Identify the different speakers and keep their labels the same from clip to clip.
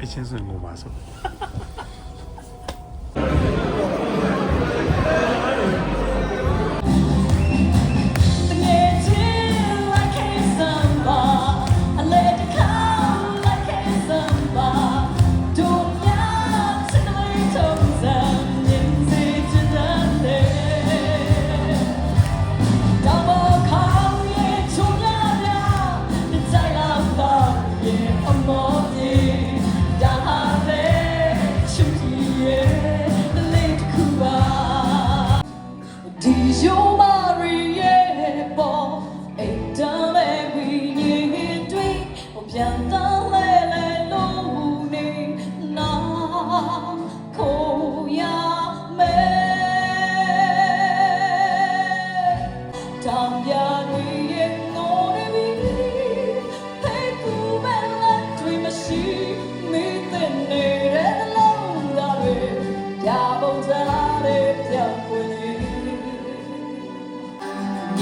Speaker 1: 一千岁我马手。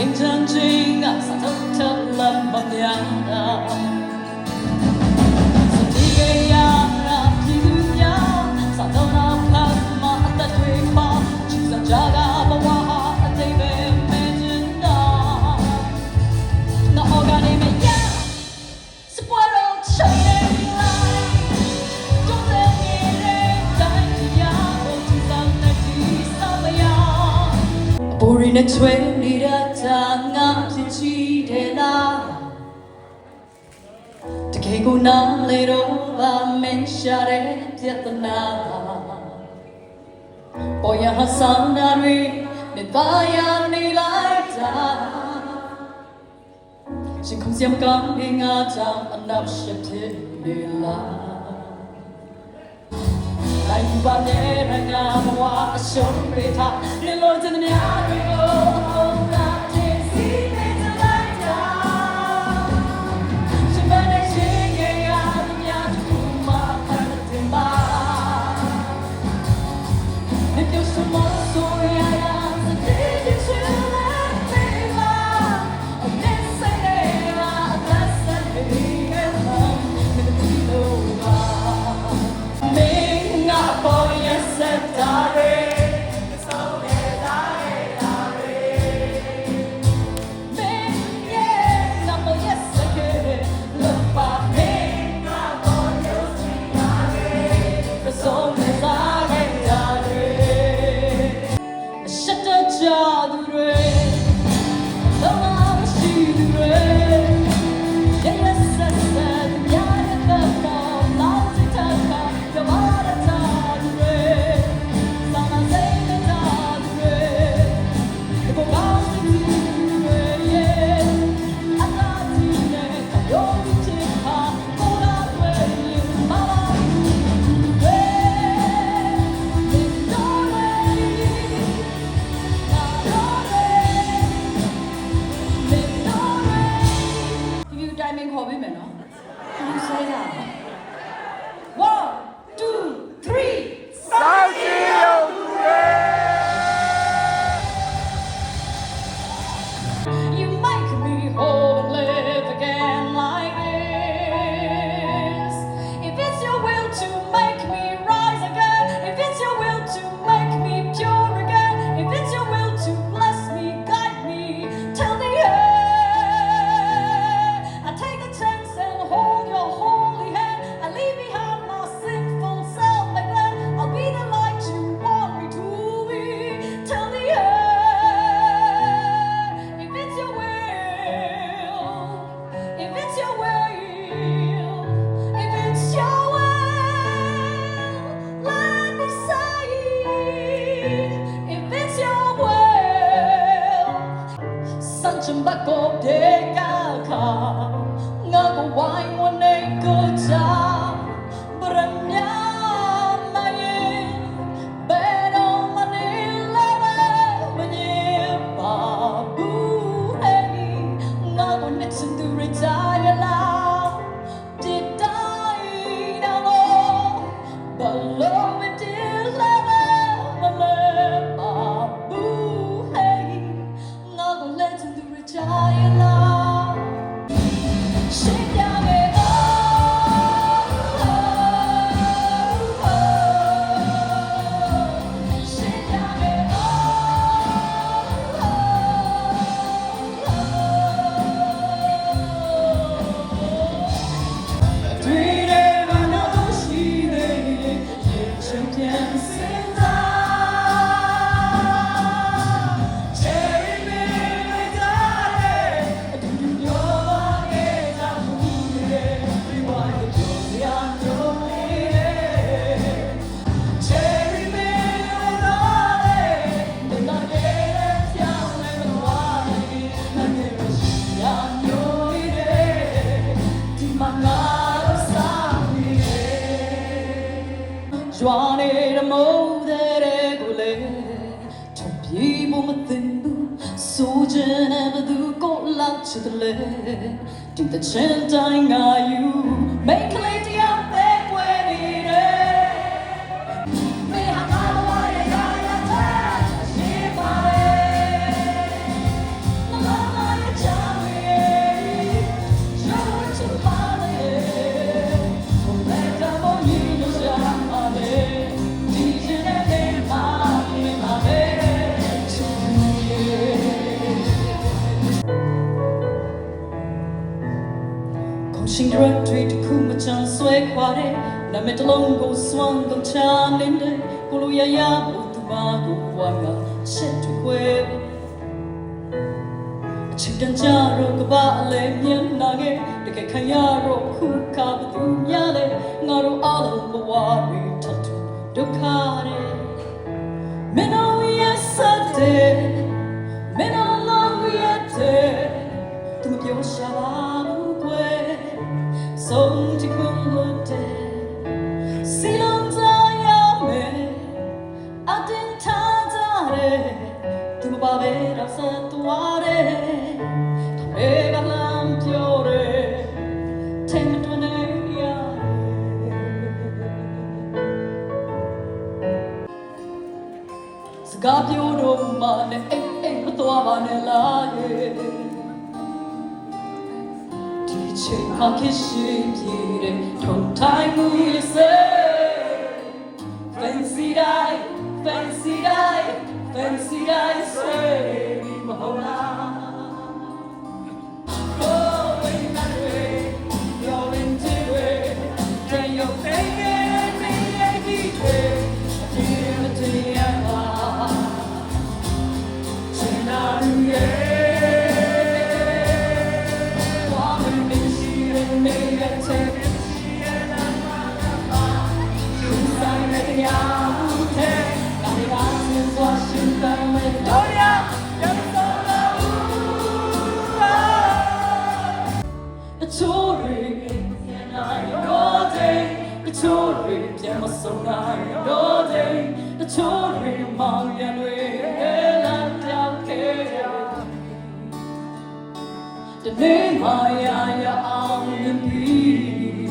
Speaker 1: nhìn chân chính sao thấu thấu lâm bằng nhà giờ đi gây ra chỉ đưa nhau sao thấu nào khác mà ta thuê bao chỉ rằng cha ga bao hoa tay về mẹ chân đó nó ga đi mẹ ya sẽ qua đâu chạy lại trong đêm nghe đêm tay ya chỉ rằng này chỉ sao mà ya buri ne thuê đi ra ngã chỉ để la để cái cô nam lấy đồ và men xa để giết na bỏ nhà hát sáng đã đi để ta ya đi lại ta chỉ không xem con đi ngã trong anh đáp sẽ thế đi la lại ba nhẹ ra ngã hoa sớm đi thả để lối chân nhà đi cô Dialogue. ရွာနေတဲ့မိုးတဲ့ကိုလေထပြေးဖို့မသိဘူးဆိုချင်တဲ့ဘသူကိုလောက်ချစ်တယ်လေဒီတဲ့ချင်တိုင်းငါယူမိတ်ကလေးတယောက်ပဲကွယ်နေတယ်မေဟာငါဘဝရဲ့ရာရာတဲ့အရှိပါလေမလာမရဲ့ချာဝေးရောချစ်ပါလေဘုံနဲ့ကမောင်ကြီးလို့ရှာပါလေဒီချင်တဲ့ပါနေပါလေရှင်ရတ်တွေတခုမချမ်းဆွဲခွာတဲ့နာမည်တစ်လုံးကိုစွမ်းကုန်ချနေတဲ့ကိုလိုရရဘူးသူမကိုဘွားကချက်တွေခွဲအချစ်တန်ကြတော့ကဘာလဲမျက်နှာခဲ့တကယ်ခံရတော့ခုခါဘသူများလဲငါတို့အားလုံးဘဝတွေထပ်တူဒုက္ခတွေမင်းတို့ရဲ့စတဲ့မင်းတို့လုံးရဲ့တဲ့သူမပြောရှာပါဘူးကွယ်ဆုံးချစ်ကုန်လို့တဲ့စီလုံးစားရမယ်အတင်းထားကြတယ်သူမပါပဲတော့ဆက်သွားတယ်ထောင်တွေကလမ်းပြောတယ်ထိမ်မတွင်နေရတယ်စကားပြောတော့မှလည်းအိမ်မသွားပါနဲ့လားချိန်မှာဖြစ်ရှိပြည့်တဲ့ထုံထိုင်မှုရဲ့စ Fancy die Fancy die Fancy die ဆွေမဟုတ်လား Oh in that way you're in the way can you take it me every day till the end Tonight The story among and we land down here. The name I am on the beat,